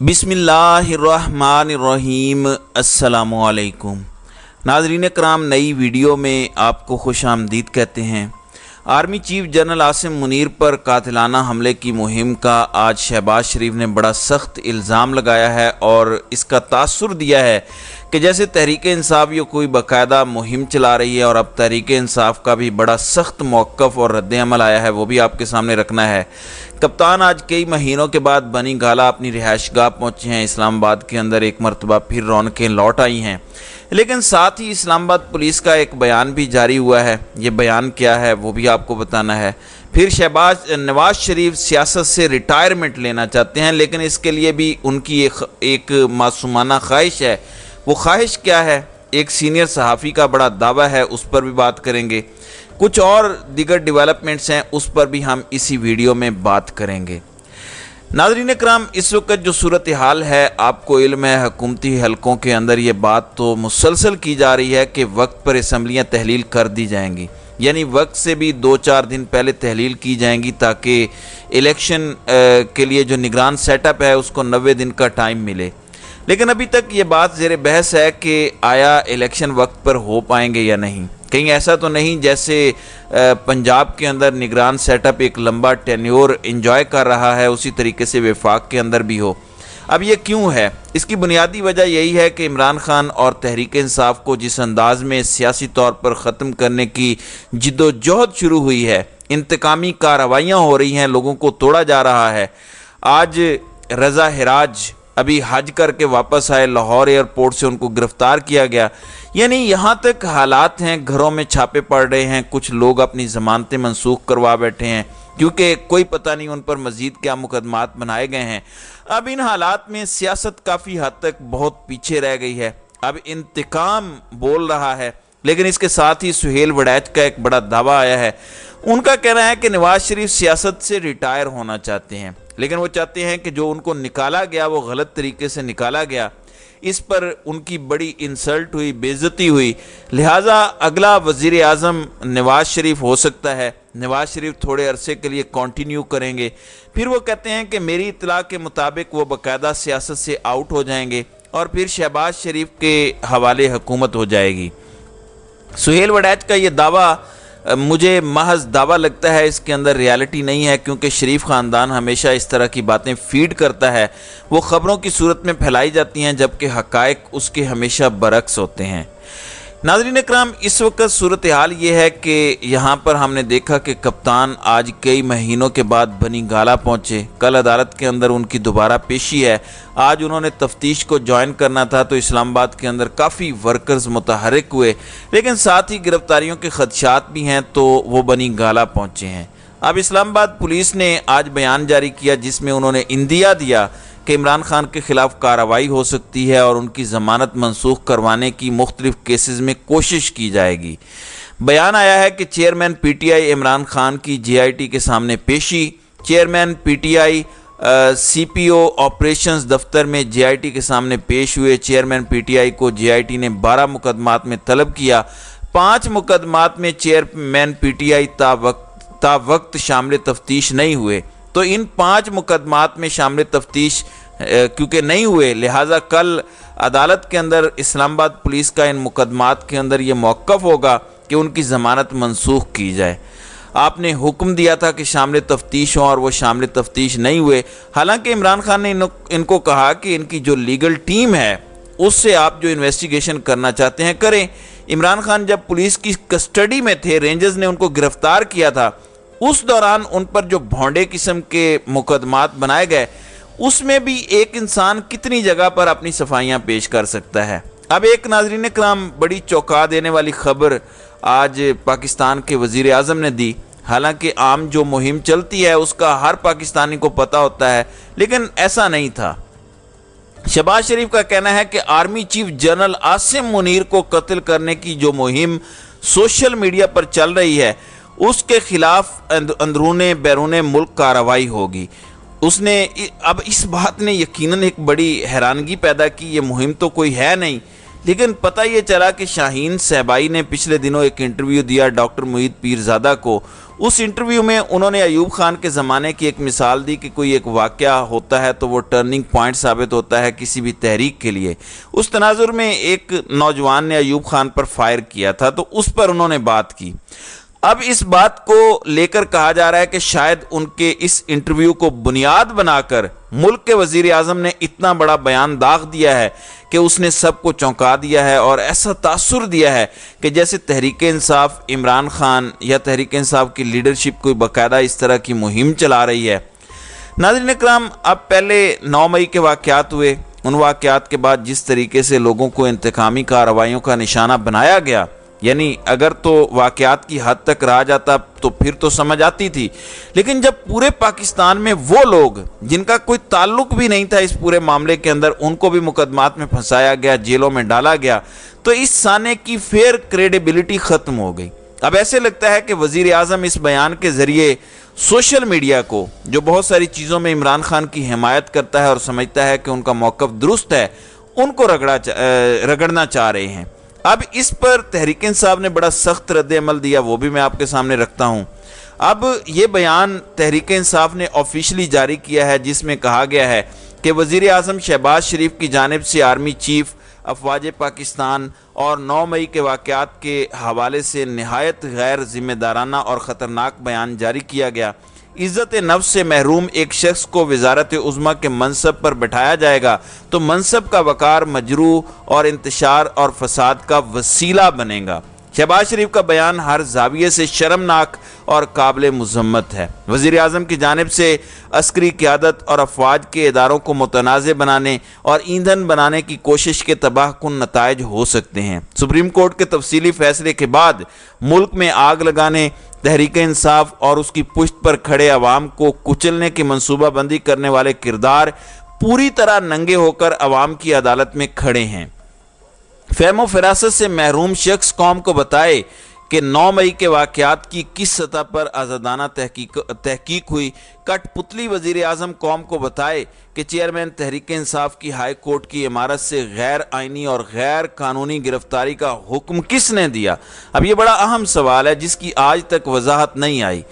बिस्मिल्लाहिर्रहमानिर्रहीम। अस्सलामुअलैकुम नाज़रीन कराम, नई वीडियो में आपको खुश आमदीद कहते हैं। Army chief general Asim Munir पर कातिलाना हमले की मुहिम का आज शहबाज शरीफ ने बड़ा सख्त इल्ज़ाम लगाया है और इसका तासुर दिया है कि जैसे तहरीक इंसाफ ये कोई बाकायदा मुहिम चला रही है और अब तहरीक इंसाफ का भी बड़ा सख्त मौक़िफ़ और रद्द-ए-अमल आया है, वो भी आपके सामने रखना है। कप्तान आज कई महीनों के बाद बनी गाला अपनी रिहाइशगाह पहुँचे हैं। इस्लामाबाद के अंदर एक मरतबा फिर रौनकें लौट आई हैं, लेकिन साथ ही इस्लामाबाद पुलिस का एक बयान भी जारी हुआ है। ये बयान क्या है वो भी आपको बताना है। फिर नवाज शरीफ सियासत से रिटायरमेंट लेना चाहते हैं, लेकिन इसके लिए भी उनकी एक मासूमाना ख्वाहिश है। वो ख्वाहिश क्या है? एक सीनियर सहाफ़ी का बड़ा दावा है, उस पर भी बात करेंगे। कुछ और दीगर डेवलपमेंट्स हैं, उस पर भी हम इसी वीडियो में बात करेंगे। नाज़रीन कराम, इस वक्त जो सूरत हाल है, आपको इल्म है हुकूमती हलकों के अंदर ये बात तो मुसलसल की जा रही है कि वक्त पर असम्बलियाँ तहलील कर दी जाएंगी, यानी वक्त से भी 2-4 दिन पहले तहलील की जाएंगी ताकि इलेक्शन के लिए जो निगरान सेटअप है उसको 90 दिन का टाइम मिले। लेकिन अभी तक ये बात ज़ेर बहस है कि आया इलेक्शन वक्त पर हो पाएंगे या नहीं। कहीं ऐसा तो नहीं जैसे पंजाब के अंदर निगरान सेटअप एक लंबा टेन्योर एंजॉय कर रहा है, उसी तरीके से वफाक के अंदर भी हो। अब ये क्यों है? इसकी बुनियादी वजह यही है कि इमरान खान और तहरीक इंसाफ को जिस अंदाज में सियासी तौर पर ख़त्म करने की जिद्दोजहद शुरू हुई है, इंतकामी कार्रवाइयाँ हो रही हैं, लोगों को तोड़ा जा रहा है। आज रज़ा हिराज अभी हज करके वापस आए, लाहौर एयरपोर्ट से उनको गिरफ़्तार किया गया। यानी यहाँ तक हालात हैं, घरों में छापे पड़ रहे हैं, कुछ लोग अपनी ज़मानतें मनसूख करवा बैठे हैं क्योंकि कोई पता नहीं उन पर मज़ीद क्या मुकदमात बनाए गए हैं। अब इन हालात में सियासत काफ़ी हद तक बहुत पीछे रह गई है। अब इंतकाम बोल रहा है, लेकिन इसके साथ ही सुहेल वड़ैच का एक बड़ा दावा आया है। उनका कहना है कि नवाज शरीफ सियासत से रिटायर होना चाहते हैं, लेकिन वो चाहते हैं कि जो उनको निकाला गया वो गलत तरीके से निकाला गया, इस पर उनकी बड़ी इंसल्ट हुई, बेइज्जती हुई। लिहाजा अगला वज़ीर आज़म नवाज शरीफ हो सकता है। नवाज शरीफ थोड़े अरसे के लिए कंटिन्यू करेंगे, फिर वो कहते हैं कि मेरी इत्तला के मुताबिक वो बाकायदा सियासत से आउट हो जाएंगे और फिर शहबाज शरीफ के हवाले हुकूमत हो जाएगी। सुहेल वड़ैच का ये दावा मुझे महज दावा लगता है, इसके अंदर रियलिटी नहीं है, क्योंकि शरीफ ख़ानदान हमेशा इस तरह की बातें फीड करता है। वो ख़बरों की सूरत में फैलाई जाती हैं जबकि हक़ाइक़ उसके हमेशा बरक्स होते हैं। नाज़रीन कराम, इस वक्त सूरत हाल ये है कि यहाँ पर हमने देखा कि कप्तान आज कई महीनों के बाद बनी गाला पहुँचे। कल अदालत के अंदर उनकी दोबारा पेशी है। आज उन्होंने तफ्तीश को ज्वाइन करना था तो इस्लामाबाद के अंदर काफ़ी वर्कर्स मुतहर्रिक हुए, लेकिन साथ ही गिरफ्तारियों के खदशात भी हैं तो वो बनी गाला पहुँचे हैं। अब इस्लामाबाद पुलिस ने आज बयान जारी किया जिसमें उन्होंने इंदिया दिया कि इमरान खान के ख़िलाफ़ कार्रवाई हो सकती है और उनकी ज़मानत मनसूख करवाने की मुख्तलिफ़ केसेस में कोशिश की जाएगी। बयान आया है कि चेयरमैन पीटीआई इमरान खान की जेआईटी के सामने पेशी। चेयरमैन पीटीआई सीपीओ ऑपरेशंस दफ्तर में जेआईटी के सामने पेश हुए। चेयरमैन पीटीआई को जेआईटी ने 12 मुकदमात में तलब किया। 5 मुकदमात में चेयरमैन पीटीआई तावक्त शामिल तफ्तीश नहीं हुए। तो इन 5 मुकदमात में शामिल तफ्तीश क्योंकि नहीं हुए, लिहाजा कल अदालत के अंदर इस्लामाबाद पुलिस का इन मुकदमात के अंदर ये मौक़िफ़ होगा कि उनकी ज़मानत मनसूख की जाए। आपने हुक्म दिया था कि शामिल तफ्तीश हों और वो शामिल तफ्तीश नहीं हुए। हालांकि इमरान खान ने इनको कहा कि इनकी जो लीगल टीम है उससे आप जो इन्वेस्टिगेशन करना चाहते हैं करें। इमरान खान जब पुलिस की कस्टडी में थे, रेंजर्स ने उनको गिरफ़्तार किया था, उस दौरान उन पर जो भौंडे किस्म के मुकदमात बनाए गए, उसमें भी एक इंसान कितनी जगह पर अपनी सफाइयाँ पेश कर सकता है। अब एक नाज़रीन कराम, बड़ी चौंका देने वाली ख़बर आज पाकिस्तान के वज़ीर आज़म ने दी। हालांकि आम जो मुहिम चलती है उसका हर पाकिस्तानी को पता होता है, लेकिन ऐसा नहीं था। शहबाज शरीफ का कहना है कि army chief general Asim Munir को कत्ल करने की जो मुहिम सोशल मीडिया पर चल रही है उसके खिलाफ अंदरूने बैरूने मुल्क कार्रवाई होगी। उसने अब इस बात ने यकीनन एक बड़ी हैरानगी पैदा की। ये मुहिम तो कोई है नहीं, لیکن پتہ یہ چلا کہ شاہین صہبائی نے پچھلے دنوں ایک انٹرویو دیا ڈاکٹر معید پیرزادہ کو۔ اس انٹرویو میں انہوں نے ایوب خان کے زمانے کی ایک مثال دی کہ کوئی ایک واقعہ ہوتا ہے تو وہ ٹرننگ پوائنٹ ثابت ہوتا ہے کسی بھی تحریک کے لیے۔ اس تناظر میں ایک نوجوان نے ایوب خان پر فائر کیا تھا تو اس پر انہوں نے بات کی۔ اب اس بات کو لے کر کہا جا رہا ہے کہ شاید ان کے اس انٹرویو کو بنیاد بنا کر ملک کے وزیر اعظم نے اتنا بڑا بیان داغ دیا ہے کہ اس نے سب کو چونکا دیا ہے اور ایسا تاثر دیا ہے کہ جیسے تحریک انصاف عمران خان یا تحریک انصاف کی لیڈرشپ کوئی باقاعدہ اس طرح کی مہم چلا رہی ہے۔ ناظرین اکرام، اب پہلے 9 مئی کے واقعات ہوئے، ان واقعات کے بعد جس طریقے سے لوگوں کو انتقامی کارروائیوں کا نشانہ بنایا گیا، یعنی اگر تو واقعات کی حد تک رہا جاتا تو پھر تو سمجھ آتی تھی، لیکن جب پورے پاکستان میں وہ لوگ جن کا کوئی تعلق بھی نہیں تھا اس پورے معاملے کے اندر، ان کو بھی مقدمات میں پھنسایا گیا، جیلوں میں ڈالا گیا، تو اس سانے کی فیئر کریڈیبلٹی ختم ہو گئی۔ اب ایسے لگتا ہے کہ وزیر اعظم اس بیان کے ذریعے سوشل میڈیا کو، جو بہت ساری چیزوں میں عمران خان کی حمایت کرتا ہے اور سمجھتا ہے کہ ان کا موقف درست ہے، ان کو رگڑنا چاہ رہے ہیں۔ اب اس پر تحریک انصاف نے بڑا سخت رد عمل دیا، وہ بھی میں آپ کے سامنے رکھتا ہوں۔ اب یہ بیان تحریک انصاف نے آفیشلی جاری کیا ہے جس میں کہا گیا ہے کہ وزیر اعظم شہباز شریف کی جانب سے آرمی چیف، افواج پاکستان اور 9 مئی کے واقعات کے حوالے سے نہایت غیر ذمہ دارانہ اور خطرناک بیان جاری کیا گیا۔ عزت نفس سے محروم ایک شخص کو وزارت عظمیٰ کے منصب پر بٹھایا جائے گا تو منصب کا وقار مجروح اور انتشار اور فساد کا وسیلہ بنے گا۔ شہباز شریف کا بیان ہر زاویے سے شرمناک اور قابل مذمت ہے۔ وزیر اعظم کی جانب سے عسکری قیادت اور افواج کے اداروں کو متنازع بنانے اور ایندھن بنانے کی کوشش کے تباہ کن نتائج ہو سکتے ہیں۔ سپریم کورٹ کے تفصیلی فیصلے کے بعد ملک میں آگ لگانے، تحریک انصاف اور اس کی پشت پر کھڑے عوام کو کچلنے کی منصوبہ بندی کرنے والے کردار پوری طرح ننگے ہو کر عوام کی عدالت میں کھڑے ہیں۔ فہم و فراست سے محروم شخص قوم کو بتائے کہ 9 مئی کے واقعات کی کس سطح پر آزادانہ تحقیق ہوئی۔ کٹ پتلی وزیر اعظم قوم کو بتائے کہ چیئرمین تحریک انصاف کی ہائی کورٹ کی عمارت سے غیر آئینی اور غیر قانونی گرفتاری کا حکم کس نے دیا۔ اب یہ بڑا اہم سوال ہے جس کی آج تک وضاحت نہیں آئی۔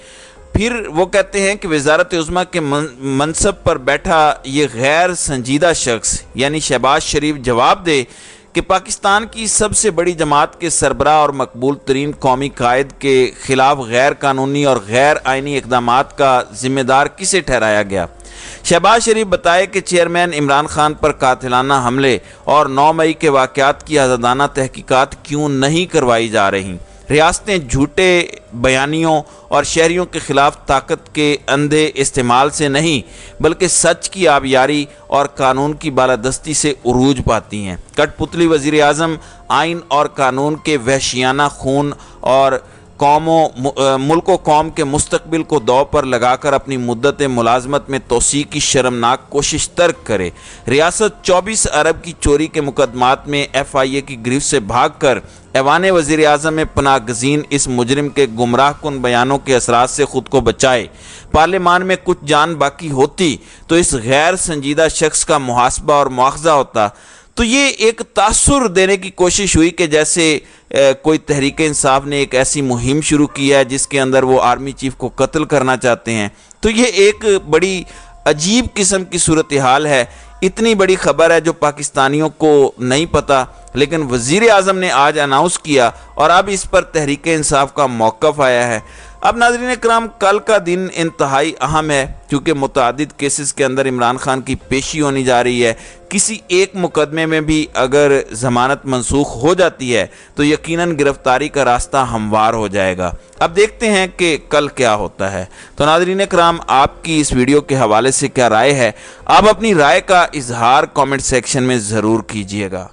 پھر وہ کہتے ہیں کہ وزارت عظمیٰ کے منصب پر بیٹھا یہ غیر سنجیدہ شخص یعنی شہباز شریف جواب دے کہ پاکستان کی سب سے بڑی جماعت کے سربراہ اور مقبول ترین قومی قائد کے خلاف غیر قانونی اور غیر آئینی اقدامات کا ذمہ دار کسے ٹھہرایا گیا۔ شہباز شریف بتائے کہ چیئرمین عمران خان پر قاتلانہ حملے اور 9 مئی کے واقعات کی آزادانہ تحقیقات کیوں نہیں کروائی جا رہی۔ ریاستیں جھوٹے بیانیوں اور شہریوں کے خلاف طاقت کے اندھے استعمال سے نہیں بلکہ سچ کی آبیاری اور قانون کی بالادستی سے عروج پاتی ہیں۔ کٹ پتلی وزیر اعظم آئین اور قانون کے وحشیانہ خون اور ملک و قوم کے مستقبل کو داؤ پر لگا کر اپنی مدت ملازمت میں توسیع کی شرمناک کوشش ترک کرے۔ ریاست 24 ارب کی چوری کے مقدمات میں FIA کی گرفت سے بھاگ کر ایوان وزیر اعظم میں پناہ گزین اس مجرم کے گمراہ کن بیانوں کے اثرات سے خود کو بچائے۔ پارلیمان میں کچھ جان باقی ہوتی تو اس غیر سنجیدہ شخص کا محاسبہ اور مواخذہ ہوتا۔ تو یہ ایک تاثر دینے کی کوشش ہوئی کہ جیسے کوئی تحریک انصاف نے ایک ایسی مہم شروع کی ہے جس کے اندر وہ آرمی چیف کو قتل کرنا چاہتے ہیں۔ تو یہ ایک بڑی عجیب قسم کی صورتحال ہے۔ اتنی بڑی خبر ہے جو پاکستانیوں کو نہیں پتہ، لیکن وزیر اعظم نے آج اناؤنس کیا اور اب اس پر تحریک انصاف کا موقف آیا ہے۔ اب ناظرین اکرام، کل کا دن انتہائی اہم ہے کیونکہ متعدد کیسز کے اندر عمران خان کی پیشی ہونے جا رہی ہے۔ کسی ایک مقدمے میں بھی اگر ضمانت منسوخ ہو جاتی ہے تو یقیناً گرفتاری کا راستہ ہموار ہو جائے گا۔ اب دیکھتے ہیں کہ کل کیا ہوتا ہے۔ تو ناظرین اکرام، آپ کی اس ویڈیو کے حوالے سے کیا رائے ہے؟ آپ اپنی رائے کا اظہار کامنٹ سیکشن میں ضرور کیجیے گا۔